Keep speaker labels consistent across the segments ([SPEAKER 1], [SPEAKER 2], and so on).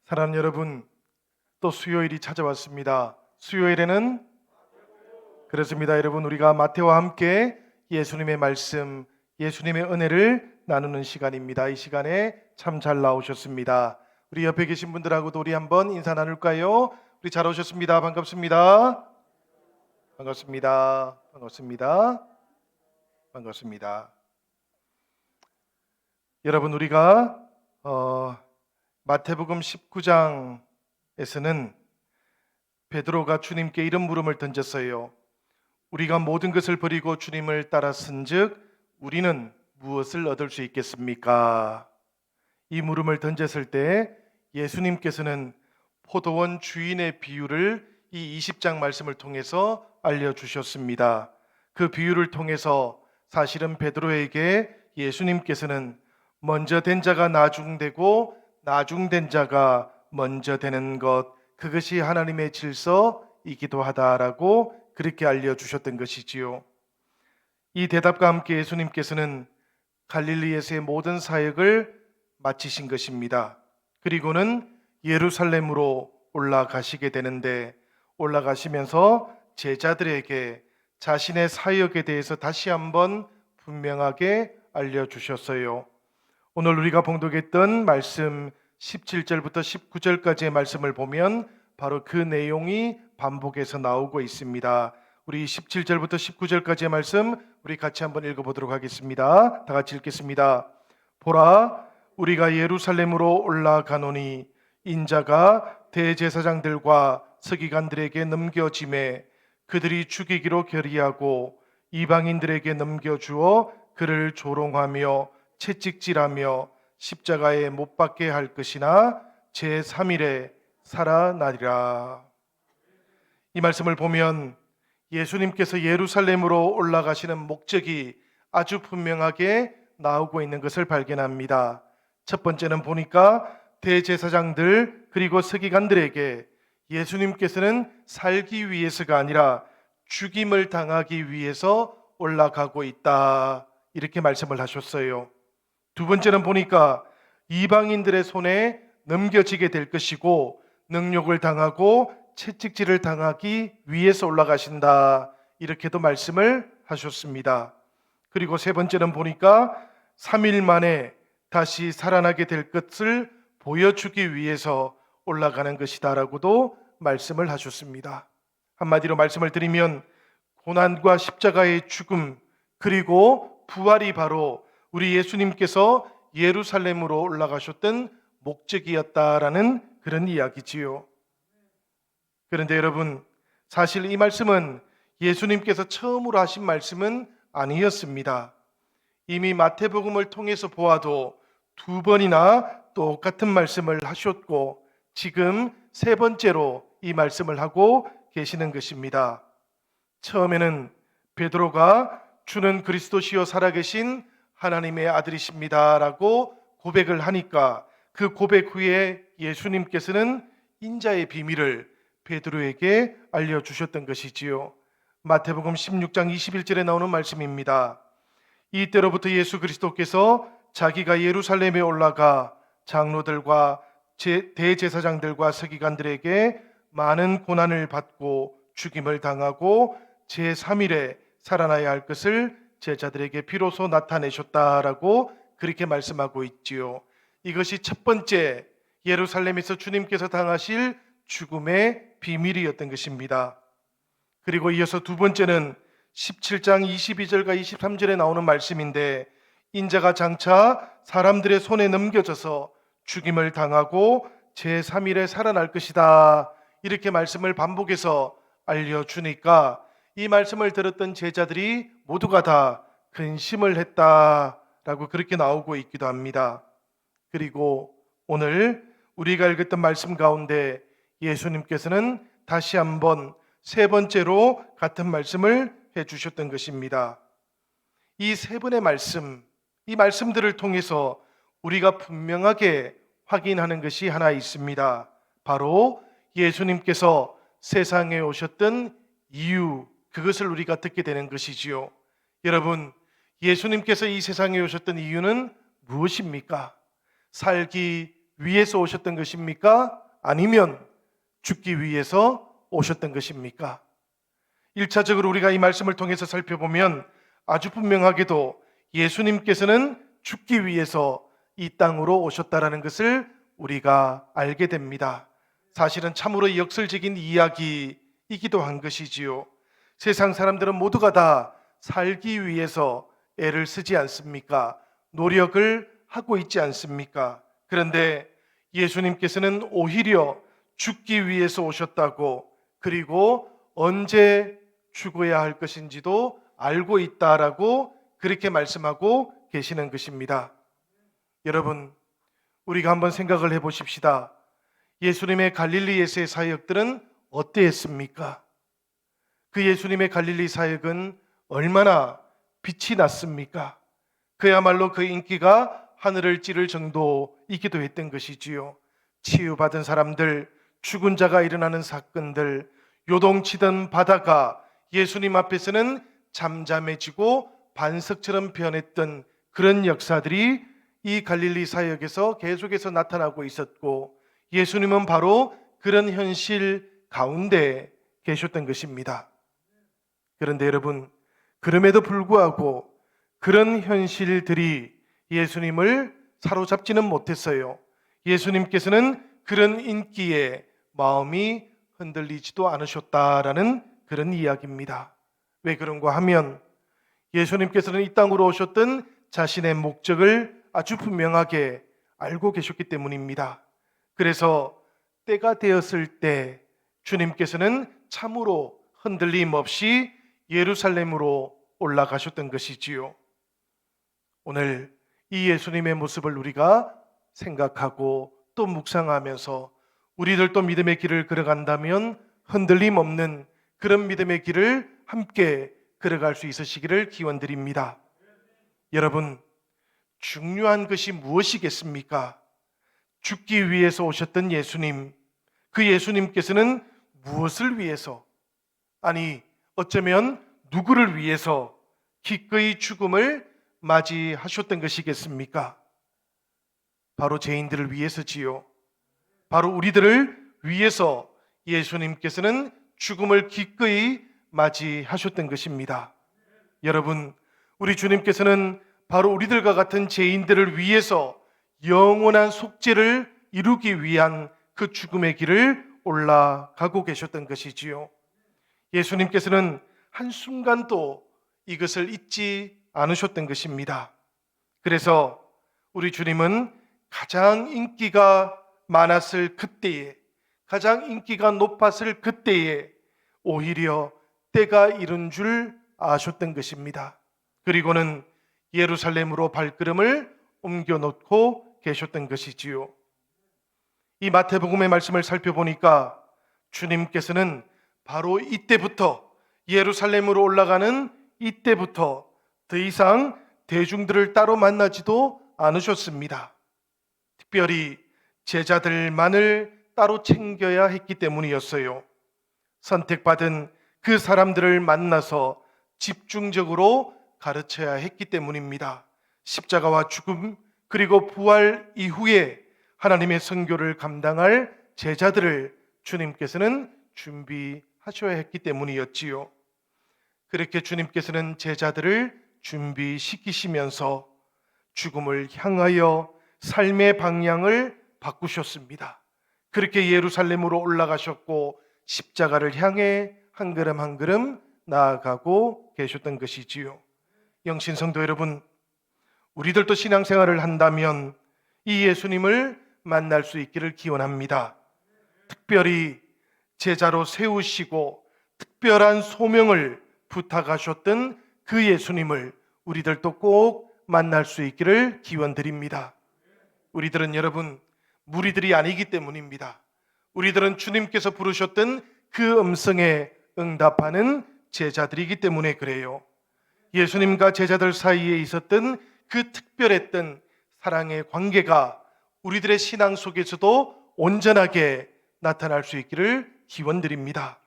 [SPEAKER 1] 사랑하는 여러분, 또 수요일이 찾아왔습니다. 수요일에는 그렇습니다. 여러분, 우리가 마태와 함께 예수님의 말씀, 예수님의 은혜를 나누는 시간입니다. 이 시간에 참 잘 나오셨습니다. 우리 옆에 계신 분들하고도 우리 한번 인사 나눌까요? 우리 잘 오셨습니다. 반갑습니다. 반갑습니다. 반갑습니다. 반갑습니다. 여러분, 우리가 마태복음 19장에서는 베드로가 주님께 이런 물음을 던졌어요. 우리가 모든 것을 버리고 주님을 따랐은즉 우리는 무엇을 얻을 수 있겠습니까? 이 물음을 던졌을 때 예수님께서는 포도원 주인의 비유를 이 20장 말씀을 통해서 알려주셨습니다. 그 비유를 통해서 사실은 베드로에게 예수님께서는 먼저 된 자가 나중되고 나중된 자가 먼저 되는 것, 그것이 하나님의 질서이기도 하다라고 그렇게 알려주셨던 것이지요. 이 대답과 함께 예수님께서는 갈릴리에서의 모든 사역을 마치신 것입니다. 그리고는 예루살렘으로 올라가시게 되는데, 올라가시면서 제자들에게 자신의 사역에 대해서 다시 한번 분명하게 알려주셨어요. 오늘 우리가 봉독했던 말씀 17절부터 19절까지의 말씀을 보면 바로 그 내용이 반복해서 나오고 있습니다. 우리 17절부터 19절까지의 말씀 우리 같이 한번 읽어보도록 하겠습니다. 다 같이 읽겠습니다. 보라, 우리가 예루살렘으로 올라가노니 인자가 대제사장들과 서기관들에게 넘겨짐에 그들이 죽이기로 결의하고 이방인들에게 넘겨주어 그를 조롱하며 채찍질하며 십자가에 못 박게 할 것이나 제3일에 살아나리라. 이 말씀을 보면 예수님께서 예루살렘으로 올라가시는 목적이 아주 분명하게 나오고 있는 것을 발견합니다. 첫 번째는 보니까 대제사장들 그리고 서기관들에게 예수님께서는 살기 위해서가 아니라 죽임을 당하기 위해서 올라가고 있다, 이렇게 말씀을 하셨어요. 두 번째는 보니까 이방인들의 손에 넘겨지게 될 것이고 능욕을 당하고 채찍질을 당하기 위해서 올라가신다, 이렇게도 말씀을 하셨습니다. 그리고 세 번째는 보니까 3일 만에 다시 살아나게 될 것을 보여주기 위해서 올라가는 것이다라고도 말씀을 하셨습니다. 한마디로 말씀을 드리면 고난과 십자가의 죽음 그리고 부활이 바로 우리 예수님께서 예루살렘으로 올라가셨던 목적이었다라는 그런 이야기지요. 그런데 여러분, 사실 이 말씀은 예수님께서 처음으로 하신 말씀은 아니었습니다. 이미 마태복음을 통해서 보아도 두 번이나 똑같은 말씀을 하셨고 지금 세 번째로 이 말씀을 하고 계시는 것입니다. 처음에는 베드로가 주는 그리스도시요 살아계신 하나님의 아들이십니다라고 고백을 하니까 그 고백 후에 예수님께서는 인자의 비밀을 베드로에게 알려주셨던 것이지요. 마태복음 16장 21절에 나오는 말씀입니다. 이때로부터 예수 그리스도께서 자기가 예루살렘에 올라가 장로들과 대제사장들과 서기관들에게 많은 고난을 받고 죽임을 당하고 제3일에 살아나야 할 것을 제자들에게 비로소 나타내셨다라고 그렇게 말씀하고 있지요. 이것이 첫 번째 예루살렘에서 주님께서 당하실 죽음의 비밀이었던 것입니다. 그리고 이어서 두 번째는 17장 22절과 23절에 나오는 말씀인데 인자가 장차 사람들의 손에 넘겨져서 죽임을 당하고 제3일에 살아날 것이다, 이렇게 말씀을 반복해서 알려주니까 이 말씀을 들었던 제자들이 모두가 다 근심을 했다라고 그렇게 나오고 있기도 합니다. 그리고 오늘 우리가 읽었던 말씀 가운데 예수님께서는 다시 한번 세 번째로 같은 말씀을 해주셨던 것입니다. 이 세 번의 말씀, 이 말씀들을 통해서 우리가 분명하게 확인하는 것이 하나 있습니다. 바로 예수님께서 세상에 오셨던 이유, 그것을 우리가 듣게 되는 것이지요. 여러분, 예수님께서 이 세상에 오셨던 이유는 무엇입니까? 살기, 위해서 오셨던 것입니까? 아니면 죽기 위해서 오셨던 것입니까? 1차적으로 우리가 이 말씀을 통해서 살펴보면 아주 분명하게도 예수님께서는 죽기 위해서 이 땅으로 오셨다라는 것을 우리가 알게 됩니다. 사실은 참으로 역설적인 이야기이기도 한 것이지요. 세상 사람들은 모두가 다 살기 위해서 애를 쓰지 않습니까? 노력을 하고 있지 않습니까? 그런데 예수님께서는 오히려 죽기 위해서 오셨다고, 그리고 언제 죽어야 할 것인지도 알고 있다라고 그렇게 말씀하고 계시는 것입니다. 여러분, 우리가 한번 생각을 해보십시다. 예수님의 갈릴리에서의 사역들은 어떠했습니까? 그 예수님의 갈릴리 사역은 얼마나 빛이 났습니까? 그야말로 그 인기가 하늘을 찌를 정도이기도 했던 것이지요. 치유받은 사람들, 죽은 자가 일어나는 사건들, 요동치던 바다가 예수님 앞에서는 잠잠해지고 반석처럼 변했던 그런 역사들이 이 갈릴리 사역에서 계속해서 나타나고 있었고, 예수님은 바로 그런 현실 가운데 계셨던 것입니다. 그런데 여러분, 그럼에도 불구하고 그런 현실들이 예수님을 사로잡지는 못했어요. 예수님께서는 그런 인기에 마음이 흔들리지도 않으셨다라는 그런 이야기입니다. 왜 그런가 하면 예수님께서는 이 땅으로 오셨던 자신의 목적을 아주 분명하게 알고 계셨기 때문입니다. 그래서 때가 되었을 때 주님께서는 참으로 흔들림 없이 예루살렘으로 올라가셨던 것이지요. 오늘 이 예수님의 모습을 우리가 생각하고 또 묵상하면서 우리들도 믿음의 길을 걸어간다면 흔들림 없는 그런 믿음의 길을 함께 걸어갈 수 있으시기를 기원드립니다. 여러분, 중요한 것이 무엇이겠습니까? 죽기 위해서 오셨던 예수님, 그 예수님께서는 무엇을 위해서, 아니 어쩌면 누구를 위해서 기꺼이 죽음을 맞이하셨던 것이겠습니까? 바로 죄인들을 위해서지요. 바로 우리들을 위해서 예수님께서는 죽음을 기꺼이 맞이하셨던 것입니다. 여러분, 우리 주님께서는 바로 우리들과 같은 죄인들을 위해서 영원한 속죄를 이루기 위한 그 죽음의 길을 올라가고 계셨던 것이지요. 예수님께서는 한순간도 이것을 잊지 않으셨던 것입니다. 그래서 우리 주님은 가장 인기가 많았을 그때에, 가장 인기가 높았을 그때에 오히려 때가 이른 줄 아셨던 것입니다. 그리고는 예루살렘으로 발걸음을 옮겨놓고 계셨던 것이지요. 이 마태복음의 말씀을 살펴보니까 주님께서는 바로 이때부터, 예루살렘으로 올라가는 이때부터 더 이상 대중들을 따로 만나지도 않으셨습니다. 특별히 제자들만을 따로 챙겨야 했기 때문이었어요. 선택받은 그 사람들을 만나서 집중적으로 가르쳐야 했기 때문입니다. 십자가와 죽음 그리고 부활 이후에 하나님의 선교를 감당할 제자들을 주님께서는 준비하셔야 했기 때문이었지요. 그렇게 주님께서는 제자들을 준비시키시면서 죽음을 향하여 삶의 방향을 바꾸셨습니다. 그렇게 예루살렘으로 올라가셨고 십자가를 향해 한 걸음 한 걸음 나아가고 계셨던 것이지요. 영신성도 여러분, 우리들도 신앙생활을 한다면 이 예수님을 만날 수 있기를 기원합니다. 특별히 제자로 세우시고 특별한 소명을 부탁하셨던 그 예수님을 우리들도 꼭 만날 수 있기를 기원드립니다. 우리들은 여러분 무리들이 아니기 때문입니다. 우리들은 주님께서 부르셨던 그 음성에 응답하는 제자들이기 때문에 그래요. 예수님과 제자들 사이에 있었던 그 특별했던 사랑의 관계가 우리들의 신앙 속에서도 온전하게 나타날 수 있기를 기원드립니다.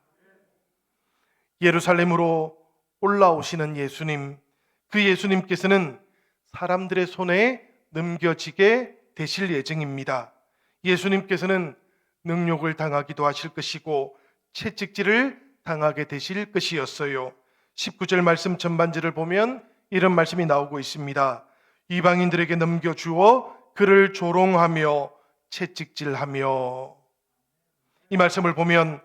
[SPEAKER 1] 예루살렘으로 올라오시는 예수님, 그 예수님께서는 사람들의 손에 넘겨지게 되실 예정입니다. 예수님께서는 능욕을 당하기도 하실 것이고 채찍질을 당하게 되실 것이었어요. 19절 말씀 전반절을 보면 이런 말씀이 나오고 있습니다. 이방인들에게 넘겨주어 그를 조롱하며 채찍질하며. 이 말씀을 보면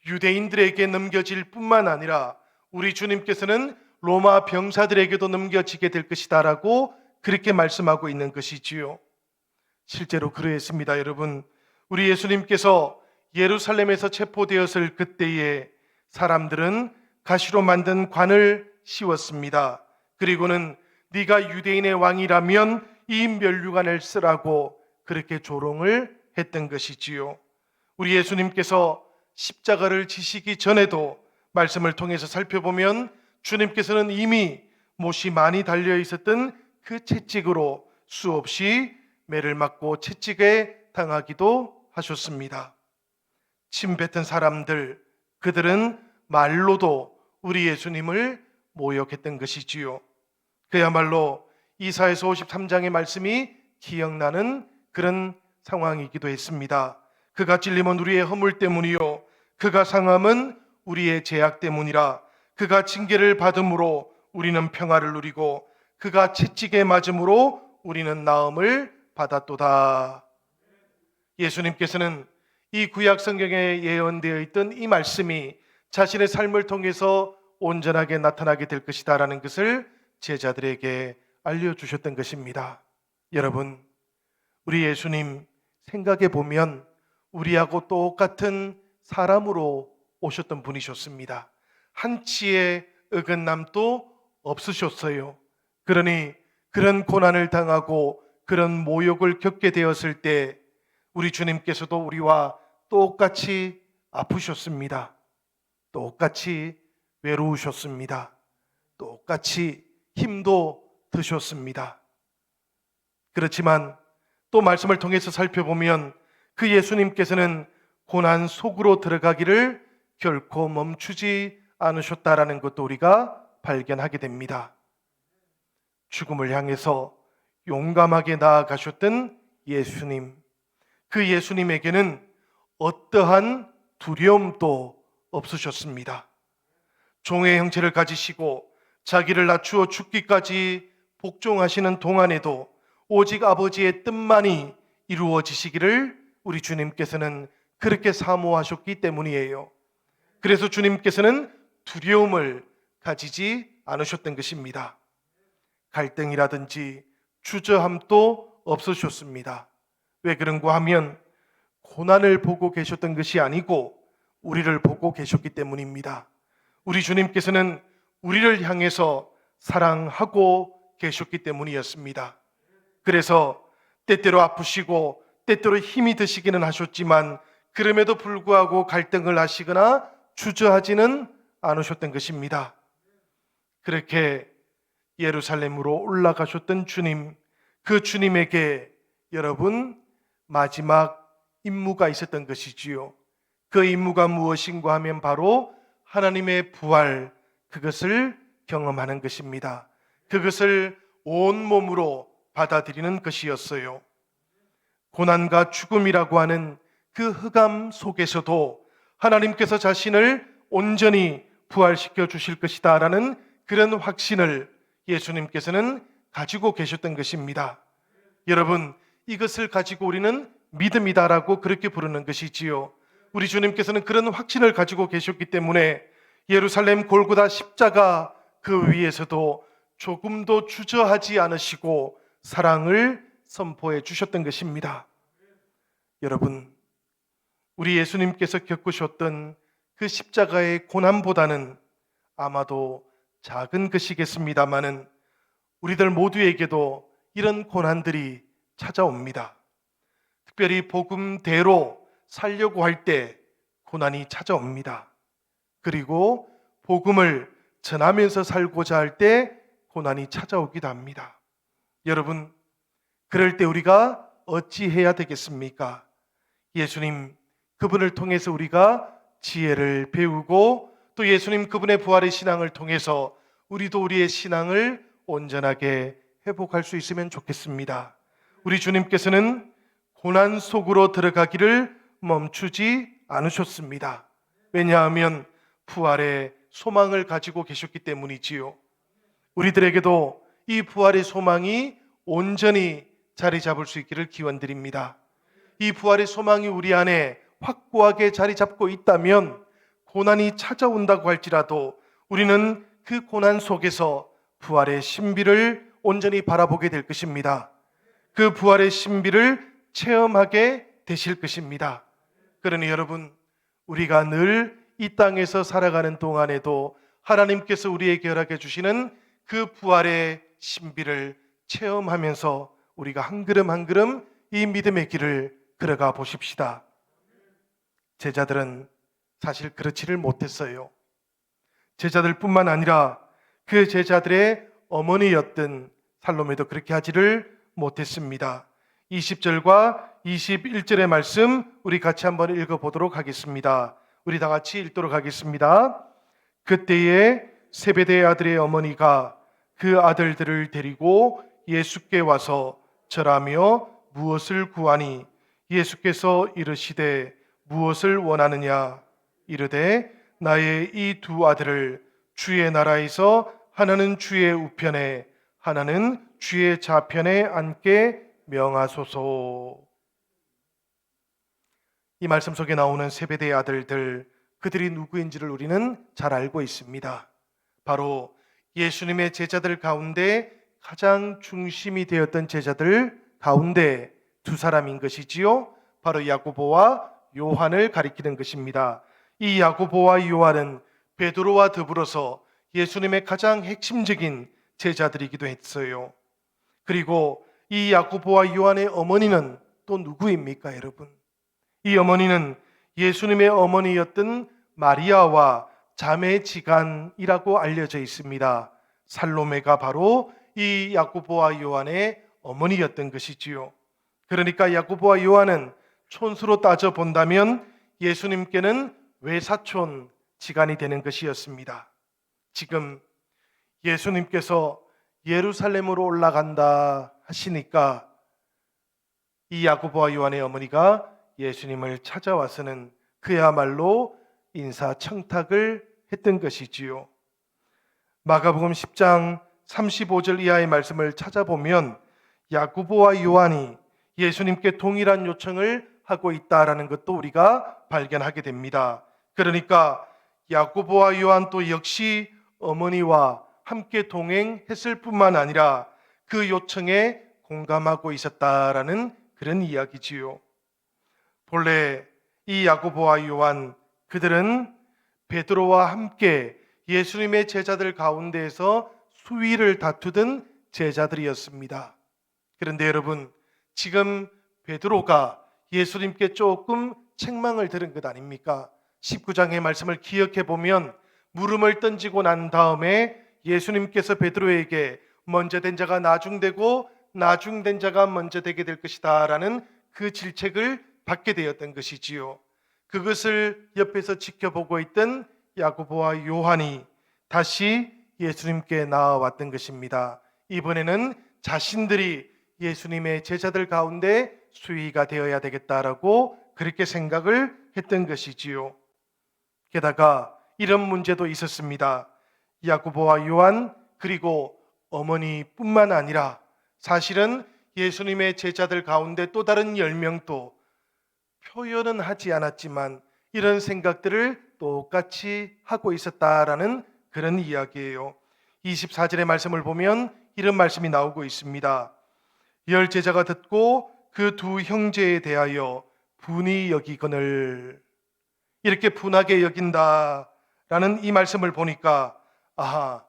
[SPEAKER 1] 유대인들에게 넘겨질 뿐만 아니라 우리 주님께서는 로마 병사들에게도 넘겨지게 될 것이다 라고 그렇게 말씀하고 있는 것이지요. 실제로 그러했습니다. 여러분, 우리 예수님께서 예루살렘에서 체포되었을 그때에 사람들은 가시로 만든 관을 씌웠습니다. 그리고는 네가 유대인의 왕이라면 이 면류관을 쓰라고 그렇게 조롱을 했던 것이지요. 우리 예수님께서 십자가를 지시기 전에도 말씀을 통해서 살펴보면 주님께서는 이미 못이 많이 달려 있었던 그 채찍으로 수없이 매를 맞고 채찍에 당하기도 하셨습니다. 침 뱉은 사람들, 그들은 말로도 우리 예수님을 모욕했던 것이지요. 그야말로 이사야서 53장의 말씀이 기억나는 그런 상황이기도 했습니다. 그가 찔림은 우리의 허물 때문이요 그가 상함은 우리의 죄악 때문이라. 그가 징계를 받음으로 우리는 평화를 누리고 그가 채찍에 맞음으로 우리는 나음을 받았도다. 예수님께서는 이 구약 성경에 예언되어 있던 이 말씀이 자신의 삶을 통해서 온전하게 나타나게 될 것이다 라는 것을 제자들에게 알려주셨던 것입니다. 여러분, 우리 예수님 생각해 보면 우리하고 똑같은 사람으로 오셨던 분이셨습니다. 한치의 어긋남도 없으셨어요. 그러니 그런 고난을 당하고 그런 모욕을 겪게 되었을 때 우리 주님께서도 우리와 똑같이 아프셨습니다. 똑같이 외로우셨습니다. 똑같이 힘도 드셨습니다. 그렇지만 또 말씀을 통해서 살펴보면 그 예수님께서는 고난 속으로 들어가기를 결코 멈추지 않으셨다라는 것도 우리가 발견하게 됩니다. 죽음을 향해서 용감하게 나아가셨던 예수님, 그 예수님에게는 어떠한 두려움도 없으셨습니다. 종의 형체를 가지시고 자기를 낮추어 죽기까지 복종하시는 동안에도 오직 아버지의 뜻만이 이루어지시기를 우리 주님께서는 그렇게 사모하셨기 때문이에요. 그래서 주님께서는 두려움을 가지지 않으셨던 것입니다. 갈등이라든지 주저함도 없으셨습니다. 왜 그런가 하면 고난을 보고 계셨던 것이 아니고 우리를 보고 계셨기 때문입니다. 우리 주님께서는 우리를 향해서 사랑하고 계셨기 때문이었습니다. 그래서 때때로 아프시고 때때로 힘이 드시기는 하셨지만 그럼에도 불구하고 갈등을 하시거나 주저하지는 않으셨던 것입니다. 그렇게 예루살렘으로 올라가셨던 주님, 그 주님에게 여러분 마지막 임무가 있었던 것이지요. 그 임무가 무엇인가 하면 바로 하나님의 부활, 그것을 경험하는 것입니다. 그것을 온몸으로 받아들이는 것이었어요. 고난과 죽음이라고 하는 그 흑암 속에서도 하나님께서 자신을 온전히 부활시켜 주실 것이다 라는 그런 확신을 예수님께서는 가지고 계셨던 것입니다. 여러분, 이것을 가지고 우리는 믿음이다라고 그렇게 부르는 것이지요. 우리 주님께서는 그런 확신을 가지고 계셨기 때문에 예루살렘 골고다 십자가 그 위에서도 조금도 주저하지 않으시고 사랑을 선포해 주셨던 것입니다. 여러분, 우리 예수님께서 겪으셨던 그 십자가의 고난보다는 아마도 작은 것이겠습니다마는 우리들 모두에게도 이런 고난들이 찾아옵니다. 특별히 복음대로 살려고 할 때 고난이 찾아옵니다. 그리고 복음을 전하면서 살고자 할 때 고난이 찾아오기도 합니다. 여러분, 그럴 때 우리가 어찌해야 되겠습니까? 예수님 그분을 통해서 우리가 지혜를 배우고 또 예수님 그분의 부활의 신앙을 통해서 우리도 우리의 신앙을 온전하게 회복할 수 있으면 좋겠습니다. 우리 주님께서는 고난 속으로 들어가기를 멈추지 않으셨습니다. 왜냐하면 부활의 소망을 가지고 계셨기 때문이지요. 우리들에게도 이 부활의 소망이 온전히 자리 잡을 수 있기를 기원드립니다. 이 부활의 소망이 우리 안에 확고하게 자리 잡고 있다면 고난이 찾아온다고 할지라도 우리는 그 고난 속에서 부활의 신비를 온전히 바라보게 될 것입니다. 그 부활의 신비를 체험하게 되실 것입니다. 그러니 여러분, 우리가 늘 이 땅에서 살아가는 동안에도 하나님께서 우리에게 허락해 주시는 그 부활의 신비를 체험하면서 우리가 한 걸음 한 걸음 이 믿음의 길을 걸어가 보십시다. 제자들은 사실 그렇지를 못했어요. 제자들뿐만 아니라 그 제자들의 어머니였던 살로메도 그렇게 하지를 못했습니다. 20절과 21절의 말씀 우리 같이 한번 읽어보도록 하겠습니다. 우리 다 같이 읽도록 하겠습니다. 그때에 세베대의 아들의 어머니가 그 아들들을 데리고 예수께 와서 절하며 무엇을 구하니 예수께서 이르시되 무엇을 원하느냐 이르되 나의 이 두 아들을 주의 나라에서 하나는 주의 우편에 하나는 주의 좌편에 앉게 명하소서. 이 말씀 속에 나오는 세베대의 아들들, 그들이 누구인지를 우리는 잘 알고 있습니다. 바로 예수님의 제자들 가운데 가장 중심이 되었던 제자들 가운데 두 사람인 것이지요. 바로 야고보와 요한을 가리키는 것입니다. 이 야고보와 요한은 베드로와 더불어서 예수님의 가장 핵심적인 제자들이기도 했어요. 그리고 이 야고보와 요한의 어머니는 또 누구입니까, 여러분? 이 어머니는 예수님의 어머니였던 마리아와 자매지간이라고 알려져 있습니다. 살로메가 바로 이 야고보와 요한의 어머니였던 것이지요. 그러니까 야고보와 요한은 촌수로 따져 본다면 예수님께는 외사촌 지간이 되는 것이었습니다. 지금 예수님께서 예루살렘으로 올라간다 하시니까 이 야고보와 요한의 어머니가 예수님을 찾아와서는 그야말로 인사청탁을 했던 것이지요. 마가복음 10장 35절 이하의 말씀을 찾아보면 야고보와 요한이 예수님께 동일한 요청을 하고 있다라는 것도 우리가 발견하게 됩니다. 그러니까 야고보와 요한 또 역시 어머니와 함께 동행했을 뿐만 아니라 그 요청에 공감하고 있었다라는 그런 이야기지요. 본래 이 야고보와 요한, 그들은 베드로와 함께 예수님의 제자들 가운데에서 수위를 다투던 제자들이었습니다. 그런데 여러분, 지금 베드로가 예수님께 조금 책망을 들은 것 아닙니까? 19장의 말씀을 기억해 보면 물음을 던지고 난 다음에 예수님께서 베드로에게 먼저 된 자가 나중되고 나중된 자가 먼저 되게 될 것이다 라는 그 질책을 받게 되었던 것이지요. 그것을 옆에서 지켜보고 있던 야고보와 요한이 다시 예수님께 나아왔던 것입니다. 이번에는 자신들이 예수님의 제자들 가운데 수위가 되어야 되겠다라고 그렇게 생각을 했던 것이지요. 게다가 이런 문제도 있었습니다. 야고보와 요한 그리고 어머니뿐만 아니라 사실은 예수님의 제자들 가운데 또 다른 10명도 표현은 하지 않았지만 이런 생각들을 똑같이 하고 있었다라는 그런 이야기예요. 24절의 말씀을 보면 이런 말씀이 나오고 있습니다. 열 제자가 듣고 그 두 형제에 대하여 분이 여기거늘, 이렇게 분하게 여긴다라는 이 말씀을 보니까 아하,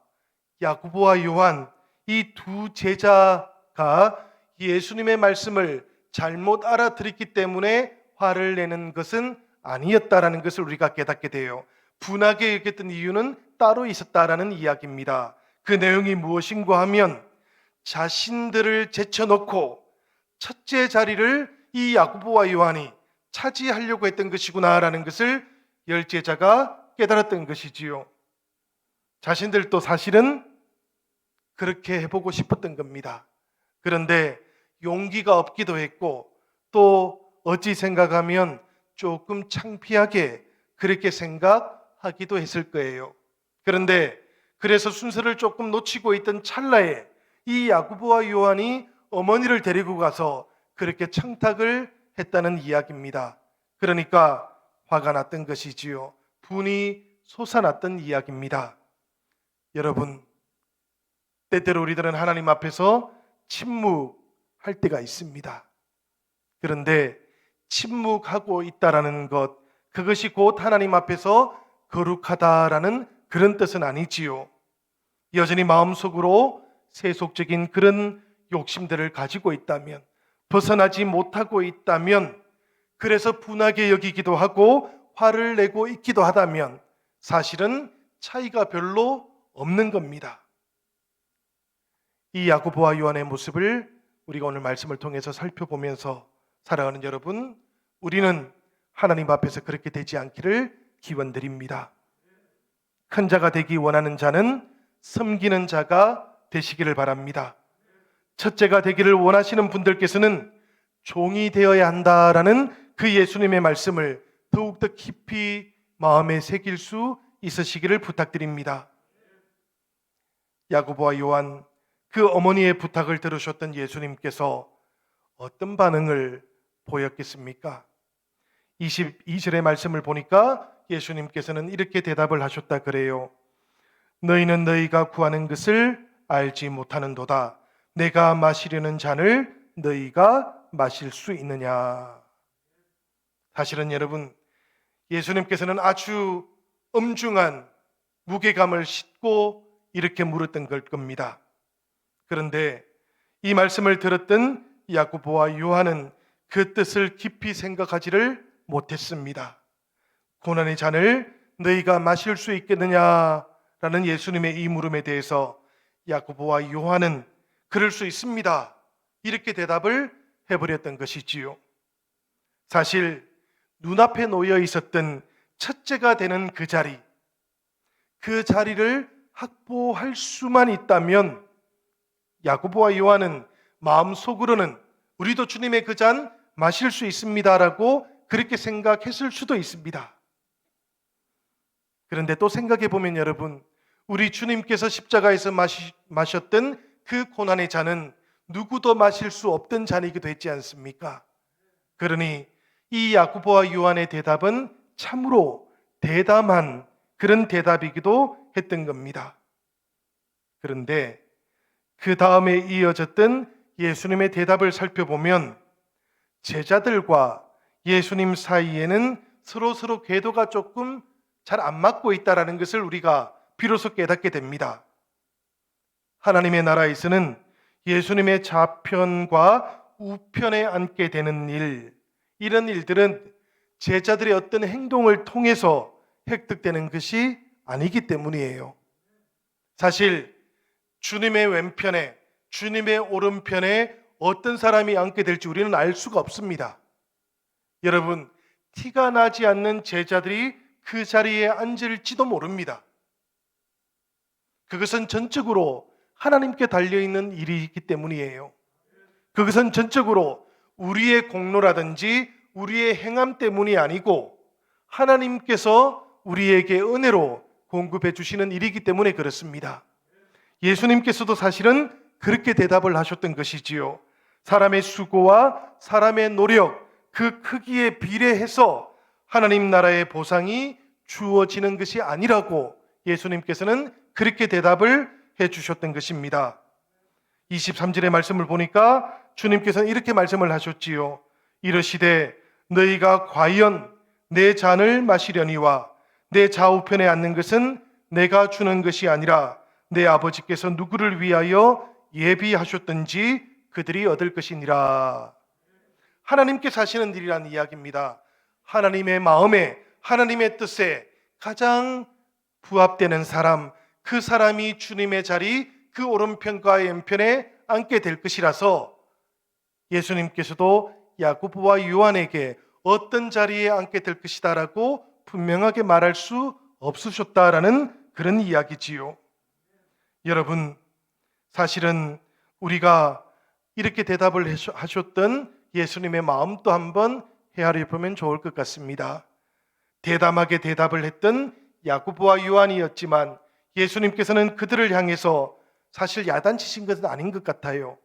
[SPEAKER 1] 야고보와 요한 이 두 제자가 예수님의 말씀을 잘못 알아들었기 때문에 화를 내는 것은 아니었다라는 것을 우리가 깨닫게 돼요. 분하게 여겼던 이유는 따로 있었다라는 이야기입니다. 그 내용이 무엇인가 하면 자신들을 제쳐놓고 첫째 자리를 이 야고보와 요한이 차지하려고 했던 것이구나라는 것을 열 제자가 깨달았던 것이지요. 자신들도 사실은 그렇게 해보고 싶었던 겁니다. 그런데 용기가 없기도 했고 또 어찌 생각하면 조금 창피하게 그렇게 생각하기도 했을 거예요. 그런데 그래서 순서를 조금 놓치고 있던 찰나에 이 야고보와 요한이 어머니를 데리고 가서 그렇게 청탁을 했다는 이야기입니다. 그러니까 화가 났던 것이지요. 분이 솟아났던 이야기입니다. 여러분, 때때로 우리들은 하나님 앞에서 침묵할 때가 있습니다. 그런데 침묵하고 있다라는 것, 그것이 곧 하나님 앞에서 거룩하다라는 그런 뜻은 아니지요. 여전히 마음속으로 세속적인 그런 욕심들을 가지고 있다면, 벗어나지 못하고 있다면, 그래서 분하게 여기기도 하고 화를 내고 있기도 하다면 사실은 차이가 별로 없는 겁니다. 이 야고보와 요한의 모습을 우리가 오늘 말씀을 통해서 살펴보면서 사랑하는 여러분, 우리는 하나님 앞에서 그렇게 되지 않기를 기원드립니다. 큰 자가 되기 원하는 자는 섬기는 자가 되시기를 바랍니다. 첫째가 되기를 원하시는 분들께서는 종이 되어야 한다라는 그 예수님의 말씀을 더욱더 깊이 마음에 새길 수 있으시기를 부탁드립니다. 야고보와 요한, 그 어머니의 부탁을 들으셨던 예수님께서 어떤 반응을 보였겠습니까? 22절의 말씀을 보니까 예수님께서는 이렇게 대답을 하셨다 그래요. 너희는 너희가 구하는 것을 알지 못하는도다. 내가 마시려는 잔을 너희가 마실 수 있느냐. 사실은 여러분, 예수님께서는 아주 엄중한 무게감을 싣고 이렇게 물었던 걸 겁니다. 그런데 이 말씀을 들었던 야고보와 요한은 그 뜻을 깊이 생각하지를 못했습니다. 고난의 잔을 너희가 마실 수 있겠느냐라는 예수님의 이 물음에 대해서 야고보와 요한은 그럴 수 있습니다, 이렇게 대답을 해버렸던 것이지요. 사실 눈앞에 놓여 있었던 첫째가 되는 그 자리를 확보할 수만 있다면 야고보와 요한은 마음속으로는 우리도 주님의 그 잔 마실 수 있습니다라고 그렇게 생각했을 수도 있습니다. 그런데 또 생각해 보면 여러분, 우리 주님께서 십자가에서 마셨던 그 고난의 잔은 누구도 마실 수 없던 잔이기도 했지 않습니까? 그러니 이 야고보와 요한의 대답은 참으로 대담한 그런 대답이기도 했던 겁니다. 그런데 그 다음에 이어졌던 예수님의 대답을 살펴보면 제자들과 예수님 사이에는 서로 궤도가 조금 잘 안 맞고 있다는 것을 우리가 비로소 깨닫게 됩니다. 하나님의 나라에서는 예수님의 좌편과 우편에 앉게 되는 이런 일들은 제자들의 어떤 행동을 통해서 획득되는 것이 아니기 때문이에요. 사실 주님의 왼편에, 주님의 오른편에 어떤 사람이 앉게 될지 우리는 알 수가 없습니다. 여러분, 티가 나지 않는 제자들이 그 자리에 앉을지도 모릅니다. 그것은 전적으로 하나님께 달려있는 일이기 때문이에요. 그것은 전적으로 우리의 공로라든지 우리의 행함 때문이 아니고 하나님께서 우리에게 은혜로 공급해 주시는 일이기 때문에 그렇습니다. 예수님께서도 사실은 그렇게 대답을 하셨던 것이지요. 사람의 수고와 사람의 노력, 그 크기에 비례해서 하나님 나라의 보상이 주어지는 것이 아니라고 예수님께서는 그렇게 대답을 해 주셨던 것입니다. 23절의 말씀을 보니까 주님께서는 이렇게 말씀을 하셨지요. 이르시되 너희가 과연 내 잔을 마시려니와 내 좌우편에 앉는 것은 내가 주는 것이 아니라 내 아버지께서 누구를 위하여 예비하셨든지 그들이 얻을 것이니라. 하나님께서 하시는 일이라는 이야기입니다. 하나님의 마음에, 하나님의 뜻에 가장 부합되는 사람, 그 사람이 주님의 자리, 그 오른편과 왼편에 앉게 될 것이라서 예수님께서도 야고보와 요한에게 어떤 자리에 앉게 될 것이다라고 분명하게 말할 수 없으셨다라는 그런 이야기지요. 여러분, 사실은 우리가 이렇게 대답을 하셨던 예수님의 마음도 한번 헤아려 보면 좋을 것 같습니다. 대담하게 대답을 했던 야고보와 요한이었지만 예수님께서는 그들을 향해서 사실 야단치신 것은 아닌 것 같아요.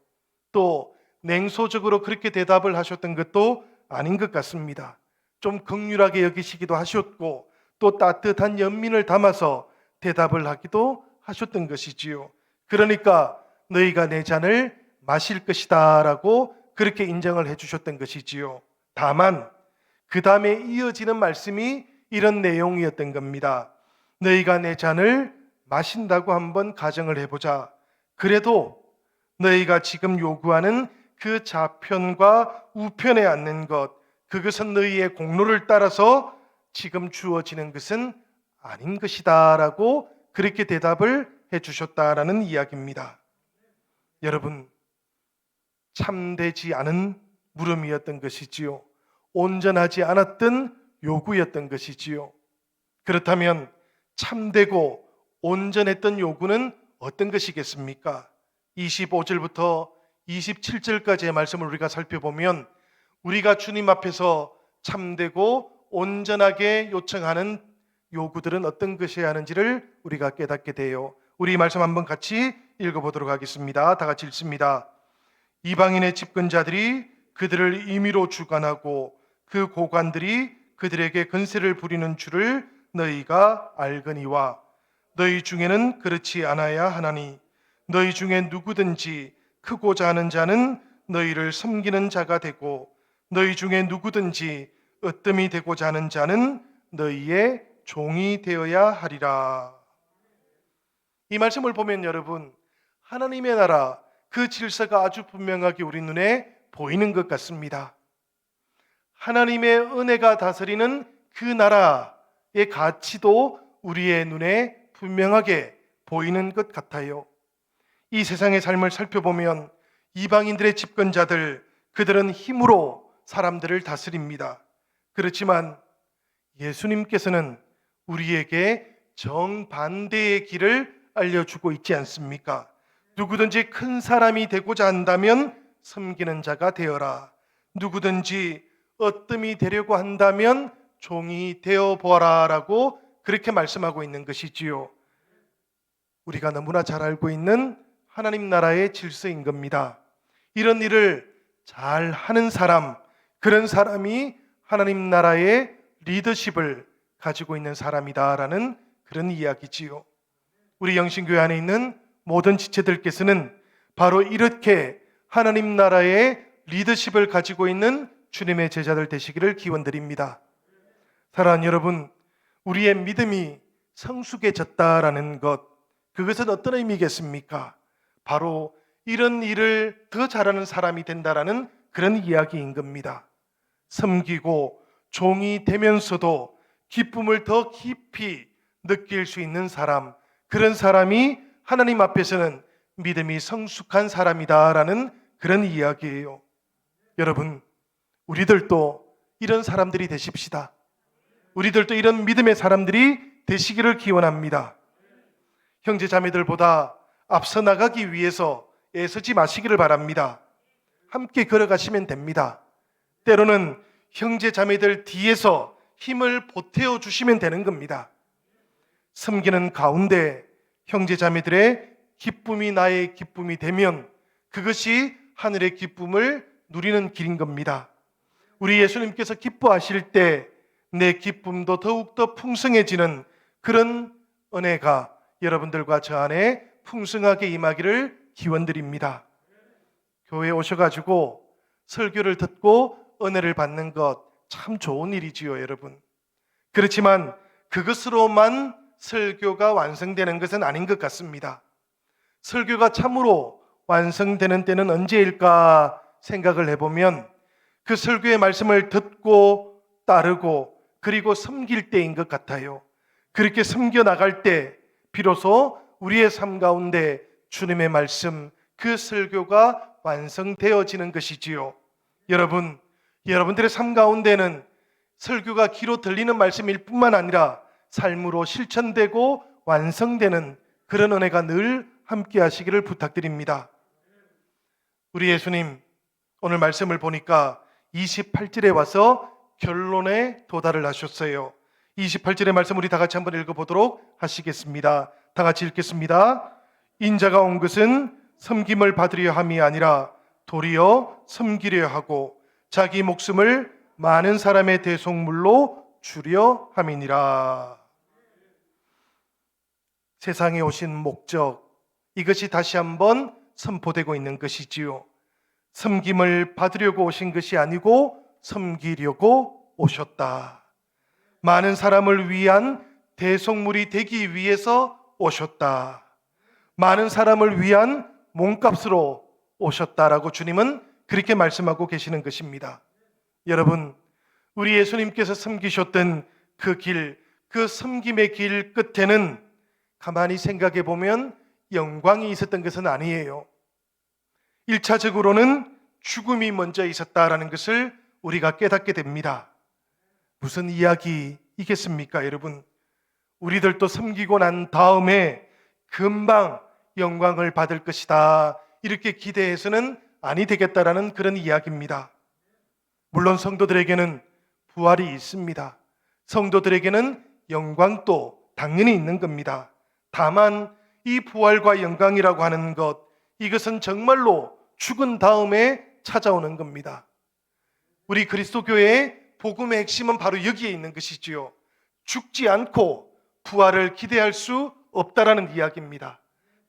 [SPEAKER 1] 또 냉소적으로 그렇게 대답을 하셨던 것도 아닌 것 같습니다. 좀 긍휼하게 여기시기도 하셨고 또 따뜻한 연민을 담아서 대답을 하기도 하셨던 것이지요. 그러니까 너희가 내 잔을 마실 것이다 라고 그렇게 인정을 해주셨던 것이지요. 다만 그 다음에 이어지는 말씀이 이런 내용이었던 겁니다. 너희가 내 잔을 마신다고 한번 가정을 해보자. 그래도 너희가 지금 요구하는 그 좌편과 우편에 앉는 것, 그것은 너희의 공로를 따라서 지금 주어지는 것은 아닌 것이다 라고 그렇게 대답을 해주셨다라는 이야기입니다. 여러분, 참되지 않은 물음이었던 것이지요. 온전하지 않았던 요구였던 것이지요. 그렇다면 참되고 온전했던 요구는 어떤 것이겠습니까? 25절부터 27절까지의 말씀을 우리가 살펴보면 우리가 주님 앞에서 참되고 온전하게 요청하는 요구들은 어떤 것이어야 하는지를 우리가 깨닫게 돼요. 우리 말씀 한번 같이 읽어보도록 하겠습니다. 다 같이 읽습니다. 이방인의 집권자들이 그들을 임의로 주관하고 그 고관들이 그들에게 건세를 부리는 줄을 너희가 알거니와 너희 중에는 그렇지 않아야 하나니 너희 중에 누구든지 크고자 하는 자는 너희를 섬기는 자가 되고 너희 중에 누구든지 으뜸이 되고자 하는 자는 너희의 종이 되어야 하리라. 이 말씀을 보면 여러분, 하나님의 나라 그 질서가 아주 분명하게 우리 눈에 보이는 것 같습니다. 하나님의 은혜가 다스리는 그 나라의 가치도 우리의 눈에 분명하게 보이는 것 같아요. 이 세상의 삶을 살펴보면 이방인들의 집권자들, 그들은 힘으로 사람들을 다스립니다. 그렇지만 예수님께서는 우리에게 정반대의 길을 알려주고 있지 않습니까? 누구든지 큰 사람이 되고자 한다면 섬기는 자가 되어라. 누구든지 으뜸이 되려고 한다면 종이 되어보아라 라고 그렇게 말씀하고 있는 것이지요. 우리가 너무나 잘 알고 있는 하나님 나라의 질서인 겁니다. 이런 일을 잘 하는 사람, 그런 사람이 하나님 나라의 리더십을 가지고 있는 사람이다라는 그런 이야기지요. 우리 영신교회 안에 있는 모든 지체들께서는 바로 이렇게 하나님 나라의 리더십을 가지고 있는 주님의 제자들 되시기를 기원드립니다. 사랑하는 여러분, 우리의 믿음이 성숙해졌다라는 것, 그것은 어떤 의미겠습니까? 바로 이런 일을 더 잘하는 사람이 된다라는 그런 이야기인 겁니다. 섬기고 종이 되면서도 기쁨을 더 깊이 느낄 수 있는 사람, 그런 사람이 하나님 앞에서는 믿음이 성숙한 사람이다라는 그런 이야기예요. 여러분, 우리들도 이런 사람들이 되십시다. 우리들도 이런 믿음의 사람들이 되시기를 기원합니다. 형제 자매들보다 앞서 나가기 위해서 애쓰지 마시기를 바랍니다. 함께 걸어가시면 됩니다. 때로는 형제 자매들 뒤에서 힘을 보태어 주시면 되는 겁니다. 섬기는 가운데 형제 자매들의 기쁨이 나의 기쁨이 되면 그것이 하늘의 기쁨을 누리는 길인 겁니다. 우리 예수님께서 기뻐하실 때 내 기쁨도 더욱더 풍성해지는 그런 은혜가 여러분들과 저 안에 풍성하게 임하기를 기원드립니다. 교회에 오셔가지고 설교를 듣고 은혜를 받는 것 참 좋은 일이지요, 여러분. 그렇지만 그것으로만 설교가 완성되는 것은 아닌 것 같습니다. 설교가 참으로 완성되는 때는 언제일까 생각을 해보면 그 설교의 말씀을 듣고 따르고 그리고 섬길 때인 것 같아요. 그렇게 섬겨 나갈 때 비로소 우리의 삶 가운데 주님의 말씀, 그 설교가 완성되어지는 것이지요. 여러분들의 삶 가운데는 설교가 귀로 들리는 말씀일 뿐만 아니라 삶으로 실천되고 완성되는 그런 은혜가 늘 함께 하시기를 부탁드립니다. 우리 예수님, 오늘 말씀을 보니까 28절에 와서 결론에 도달을 하셨어요. 28절의 말씀 우리 다 같이 한번 읽어보도록 하시겠습니다. 다 같이 읽겠습니다. 인자가 온 것은 섬김을 받으려 함이 아니라 도리어 섬기려 하고 자기 목숨을 많은 사람의 대속물로 주려 함이니라. 세상에 오신 목적, 이것이 다시 한번 선포되고 있는 것이지요. 섬김을 받으려고 오신 것이 아니고 섬기려고 오셨다. 많은 사람을 위한 대속물이 되기 위해서 오셨다. 많은 사람을 위한 몸값으로 오셨다라고 주님은 그렇게 말씀하고 계시는 것입니다. 여러분, 우리 예수님께서 섬기셨던 그 길, 그 섬김의 길 끝에는 가만히 생각해 보면 영광이 있었던 것은 아니에요. 1차적으로는 죽음이 먼저 있었다라는 것을 우리가 깨닫게 됩니다. 무슨 이야기이겠습니까, 여러분? 우리들도 섬기고 난 다음에 금방 영광을 받을 것이다, 이렇게 기대해서는 아니 되겠다라는 그런 이야기입니다. 물론 성도들에게는 부활이 있습니다. 성도들에게는 영광도 당연히 있는 겁니다. 다만 이 부활과 영광이라고 하는 것, 이것은 정말로 죽은 다음에 찾아오는 겁니다. 우리 그리스도교회의 복음의 핵심은 바로 여기에 있는 것이지요. 죽지 않고 부활을 기대할 수 없다라는 이야기입니다.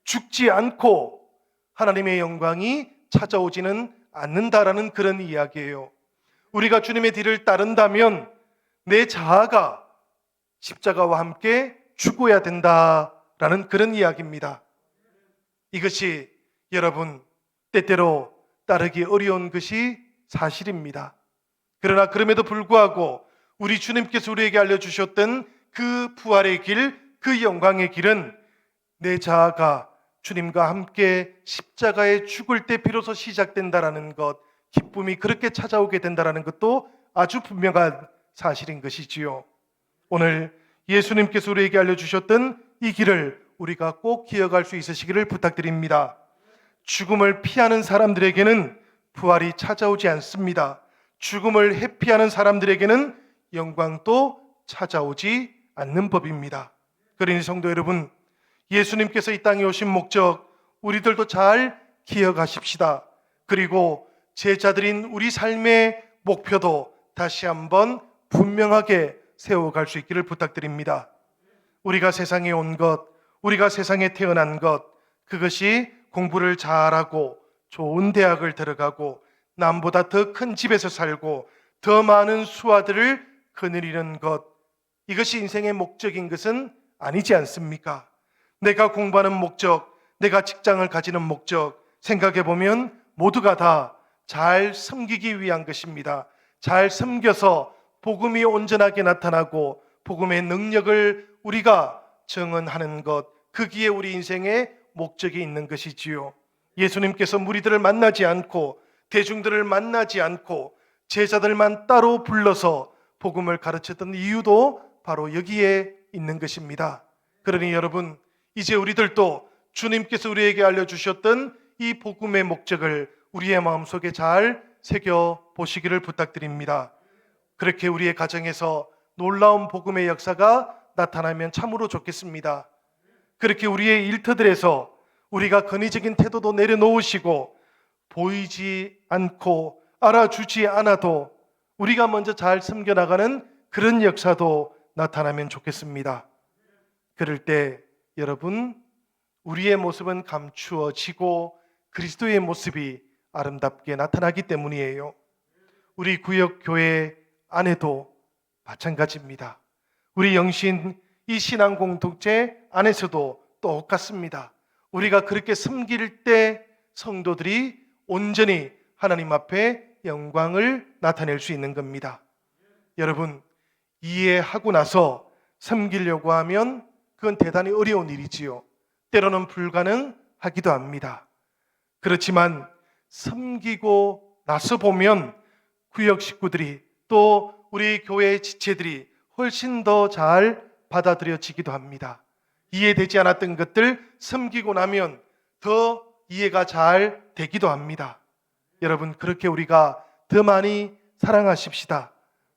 [SPEAKER 1] 죽지 않고 하나님의 영광이 찾아오지는 않는다라는 그런 이야기예요. 우리가 주님의 뒤를 따른다면 내 자아가 십자가와 함께 죽어야 된다라는 그런 이야기입니다. 이것이 여러분 때때로 따르기 어려운 것이 사실입니다. 그러나 그럼에도 불구하고 우리 주님께서 우리에게 알려주셨던 그 부활의 길, 그 영광의 길은 내 자아가 주님과 함께 십자가에 죽을 때 비로소 시작된다라는 것, 기쁨이 그렇게 찾아오게 된다라는 것도 아주 분명한 사실인 것이지요. 오늘 예수님께서 우리에게 알려주셨던 이 길을 우리가 꼭 기억할 수 있으시기를 부탁드립니다. 죽음을 피하는 사람들에게는 부활이 찾아오지 않습니다. 죽음을 회피하는 사람들에게는 영광도 찾아오지 않는 법입니다. 그러니 성도 여러분, 예수님께서 이 땅에 오신 목적 우리들도 잘 기억하십시다. 그리고 제자들인 우리 삶의 목표도 다시 한번 분명하게 세워갈 수 있기를 부탁드립니다. 우리가 세상에 온 것, 우리가 세상에 태어난 것, 그것이 공부를 잘하고 좋은 대학을 들어가고 남보다 더 큰 집에서 살고 더 많은 수아들을 거느리는 것, 이것이 인생의 목적인 것은 아니지 않습니까? 내가 공부하는 목적, 내가 직장을 가지는 목적, 생각해 보면 모두가 다 잘 섬기기 위한 것입니다. 잘 섬겨서 복음이 온전하게 나타나고 복음의 능력을 우리가 증언하는 것, 거기에 우리 인생의 목적이 있는 것이지요. 예수님께서 무리들을 만나지 않고 대중들을 만나지 않고 제자들만 따로 불러서 복음을 가르쳤던 이유도 바로 여기에 있는 것입니다. 그러니 여러분, 이제 우리들도 주님께서 우리에게 알려주셨던 이 복음의 목적을 우리의 마음속에 잘 새겨보시기를 부탁드립니다. 그렇게 우리의 가정에서 놀라운 복음의 역사가 나타나면 참으로 좋겠습니다. 그렇게 우리의 일터들에서 우리가 권위적인 태도도 내려놓으시고 보이지 않고 알아주지 않아도 우리가 먼저 잘 섬겨나가는 그런 역사도 나타나면 좋겠습니다. 그럴 때 여러분, 우리의 모습은 감추어지고 그리스도의 모습이 아름답게 나타나기 때문이에요. 우리 구역교회 안에도 마찬가지입니다. 우리 영신 이 신앙 공동체 안에서도 똑같습니다. 우리가 그렇게 섬길 때 성도들이 온전히 하나님 앞에 영광을 나타낼 수 있는 겁니다. 여러분, 이해하고 나서 섬기려고 하면 그건 대단히 어려운 일이지요. 때로는 불가능하기도 합니다. 그렇지만 섬기고 나서 보면 구역 식구들이 또 우리 교회의 지체들이 훨씬 더 잘 받아들여지기도 합니다. 이해되지 않았던 것들 섬기고 나면 더 이해가 잘 되기도 합니다. 여러분, 그렇게 우리가 더 많이 사랑하십시다.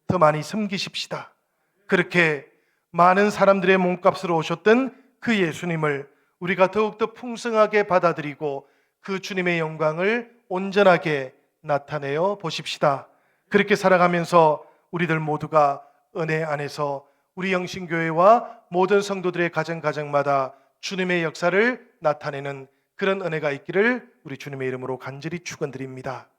[SPEAKER 1] 더 많이 섬기십시다. 그렇게 많은 사람들의 몸값으로 오셨던 그 예수님을 우리가 더욱더 풍성하게 받아들이고 그 주님의 영광을 온전하게 나타내어 보십시다. 그렇게 살아가면서 우리들 모두가 은혜 안에서 우리 영신교회와 모든 성도들의 가정가정마다 주님의 역사를 나타내는 그런 은혜가 있기를 우리 주님의 이름으로 간절히 축원드립니다.